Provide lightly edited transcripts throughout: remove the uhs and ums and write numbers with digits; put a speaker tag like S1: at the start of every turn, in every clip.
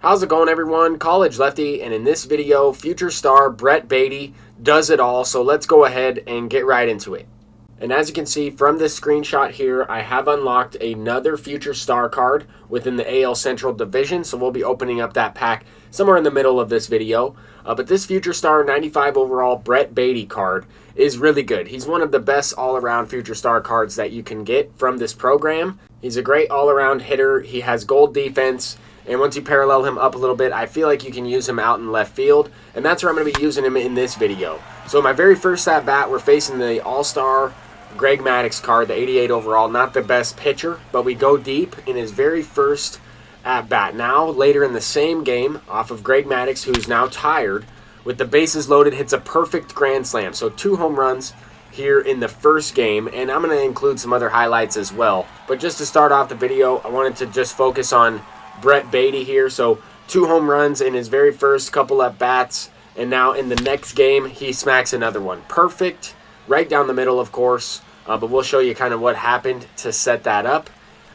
S1: How's it going, everyone? College Lefty, and in this video, future star Brett Baty does it all, so let's go ahead and get right into it. And as you can see from this screenshot here, I have unlocked another future star card within the AL Central Division, so we'll be opening up that pack somewhere in the middle of this video. But this future star 95 overall Brett Baty card is really good. He's one of the best all-around future star cards that you can get from this program. He's a great all-around hitter. He has gold defense. And once you parallel him up a little bit, I feel like you can use him out in left field. And that's where I'm going to be using him in this video. So my very first at-bat, we're facing the All-Star Greg Maddux card, the 88 overall. Not the best pitcher, but we go deep in his very first at-bat. Now, later in the same game, off of Greg Maddux, who's now tired, with the bases loaded, hits a perfect grand slam. So 2 home runs here in the first game. And I'm going to include some other highlights as well. But just to start off the video, I wanted to just focus on Brett Baty here. So 2 home runs in his very first couple at bats, and now in the next game he smacks another one. Perfect, right down the middle, of course. But we'll show you kind of what happened to set that up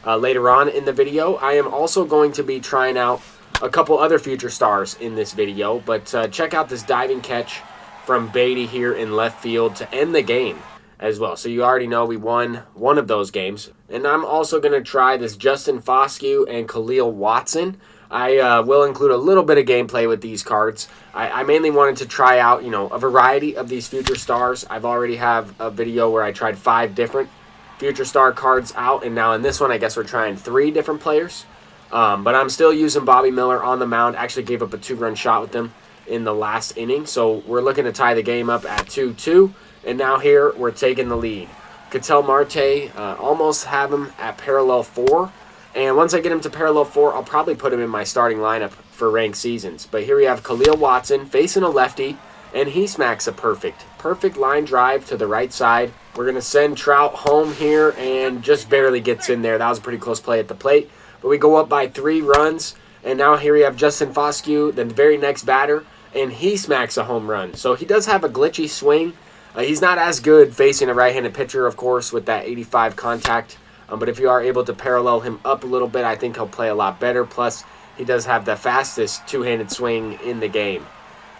S1: later on in the video. I am also going to be trying out a couple other future stars in this video, but check out this diving catch from Baty here in left field to end the game as well. So you already know we won one of those games. And I'm also going to try this Justin Foscue and Khalil Watson. I will include a little bit of gameplay with these cards. I mainly wanted to try out, a variety of these future stars. I've already have a video where I tried 5 different future star cards out, and now in this one I guess we're trying 3 different players. But I'm still using Bobby Miller on the mound. Actually gave up a 2-run shot with him in the last inning. So we're looking to tie the game up at 2-2. And now here, we're taking the lead. Ketel Marte, almost have him at parallel 4. And once I get him to parallel 4, I'll probably put him in my starting lineup for ranked seasons. But here we have Khalil Watson facing a lefty, and he smacks a perfect line drive to the right side. We're going to send Trout home here, and just barely gets in there. That was a pretty close play at the plate. But we go up by 3 runs, and now here we have Justin Foscue, the very next batter, and he smacks a home run. So he does have a glitchy swing. He's not as good facing a right-handed pitcher, of course, with that 85 contact. But if you are able to parallel him up a little bit, I think he'll play a lot better. Plus, he does have the fastest two-handed swing in the game.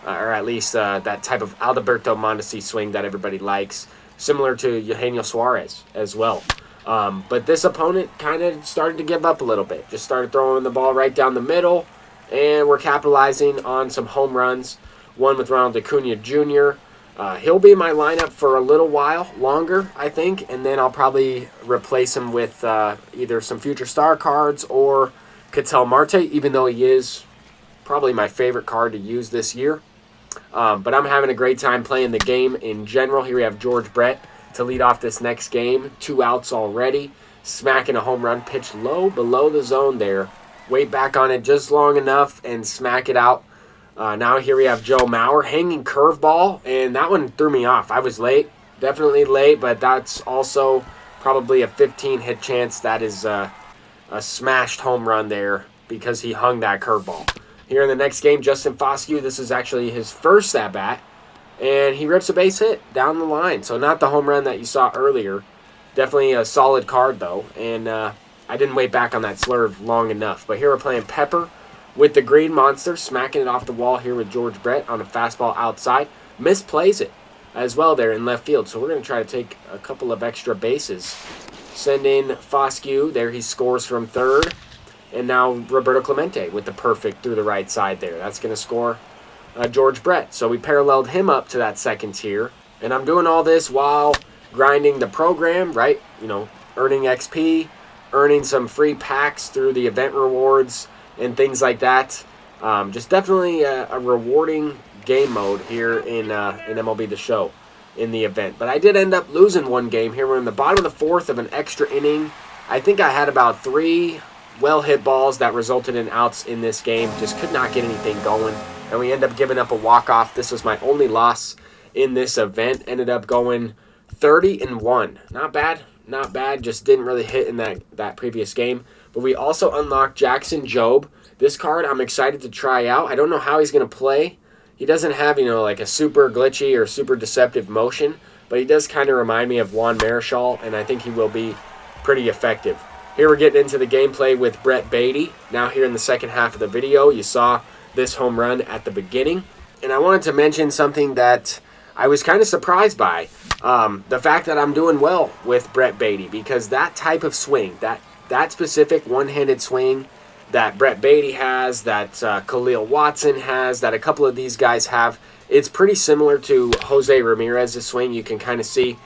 S1: Or at least that type of Alberto Mondesi swing that everybody likes. Similar to Eugenio Suarez as well. But this opponent kind of started to give up a little bit. Just started throwing the ball right down the middle. And we're capitalizing on some home runs. One with Ronald Acuna Jr., he'll be in my lineup for a little while longer, I think, and then I'll probably replace him with either some future star cards or Ketel Marte, even though he is probably my favorite card to use this year. But I'm having a great time playing the game in general. Here we have George Brett to lead off this next game. 2 outs already, smacking a home run, pitch low below the zone there. Wait back on it just long enough and smack it out. Now here we have Joe Mauer, hanging curveball, and that one threw me off. I was late, definitely late, but that's also probably a 15-hit chance. That is a smashed home run there because he hung that curveball. Here in the next game, Justin Foscue, this is actually his first at-bat, and he rips a base hit down the line. So not the home run that you saw earlier. Definitely a solid card, though, and I didn't wait back on that slurve long enough. But here we're playing Pepper with the Green Monster, smacking it off the wall here with George Brett on a fastball outside. Misplays it as well there in left field. So we're going to try to take a couple of extra bases. Send in Foscue. There he scores from third. And now Roberto Clemente with the perfect through the right side there. That's going to score George Brett. So we paralleled him up to that second tier. And I'm doing all this while grinding the program, right? Earning XP, earning some free packs through the event rewards and things like that. Just definitely a rewarding game mode here in MLB The Show in the event. But I did end up losing one game here. We're in the bottom of the 4th of an extra inning. I think I had about 3 well-hit balls that resulted in outs in this game. Just could not get anything going. And we end up giving up a walk-off. This was my only loss in this event. Ended up going 30-1. Not bad. Not bad. Just didn't really hit in that previous game. But we also unlocked Jackson Jobe. This card I'm excited to try out. I don't know how he's going to play. He doesn't have, like a super glitchy or super deceptive motion. But he does kind of remind me of Juan Marichal, and I think he will be pretty effective. Here we're getting into the gameplay with Brett Baty. Now here in the second half of the video, you saw this home run at the beginning. And I wanted to mention something that I was kind of surprised by. The fact that I'm doing well with Brett Baty, because that type of swing, that specific one-handed swing that Brett Baty has, that Khalil Watson has, that a couple of these guys have, it's pretty similar to Jose Ramirez's swing. You can kind of see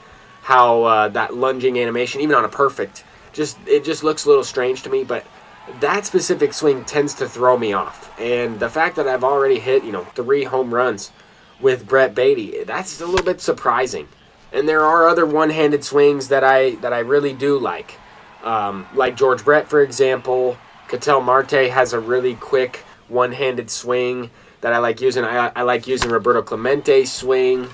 S1: how that lunging animation, even on a perfect, it just looks a little strange to me, but that specific swing tends to throw me off. And the fact that I've already hit, 3 home runs with Brett Baty, that's a little bit surprising. And there are other one-handed swings that I really do like George Brett, for example. Ketel Marte has a really quick one-handed swing that I like using. I like using Roberto Clemente's swing.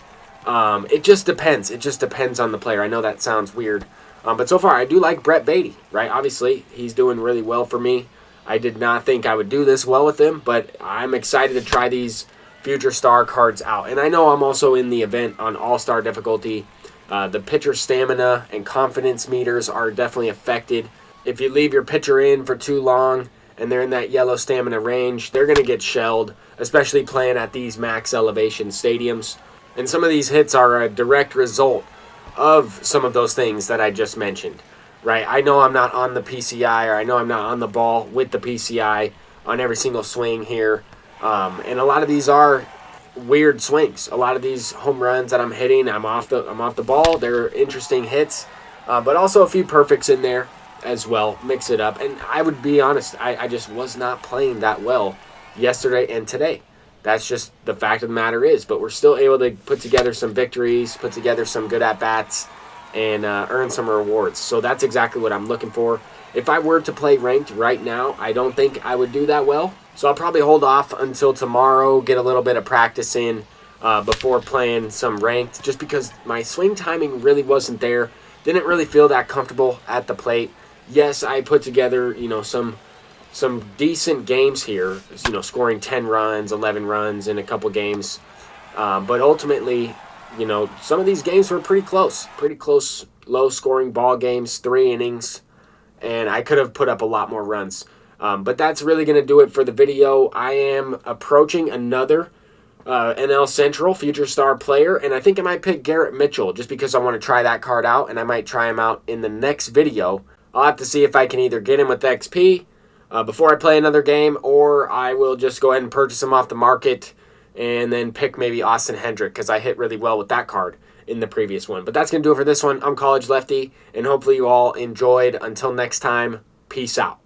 S1: It just depends. It just depends on the player. I know that sounds weird. But so far, I do like Brett Baty, right? Obviously, he's doing really well for me. I did not think I would do this well with him, but I'm excited to try these Future Star cards out. And I know I'm also in the event on All-Star difficulty. The pitcher stamina and confidence meters are definitely affected. If you leave your pitcher in for too long and they're in that yellow stamina range, they're going to get shelled, especially playing at these max elevation stadiums. And some of these hits are a direct result of some of those things that I just mentioned, right? I know I'm not on the PCI, or I know I'm not on the ball with the PCI on every single swing here. And a lot of these are weird swings. A lot of these home runs that I'm hitting, I'm off the ball. They're interesting hits, but also a few perfects in there as well. Mix it up. And I would be honest, I just was not playing that well yesterday and today. That's just the fact of the matter is. But we're still able to put together some victories, put together some good at-bats, and earn some rewards. So that's exactly what I'm looking for. If I were to play ranked right now, I don't think I would do that well. So I'll probably hold off until tomorrow, get a little bit of practice in before playing some ranked, just because my swing timing really wasn't there. Didn't really feel that comfortable at the plate. Yes, I put together, some decent games here, scoring 10 runs, 11 runs in a couple games. But ultimately, some of these games were pretty close, low-scoring ball games, 3 innings, and I could have put up a lot more runs. But that's really going to do it for the video. I am approaching another NL Central Future Star player, and I think I might pick Garrett Mitchell just because I want to try that card out, and I might try him out in the next video. I'll have to see if I can either get him with XP before I play another game, or I will just go ahead and purchase him off the market and then pick maybe Austin Hendrick, because I hit really well with that card in the previous one. But that's going to do it for this one. I'm College Lefty, and hopefully you all enjoyed. Until next time, peace out.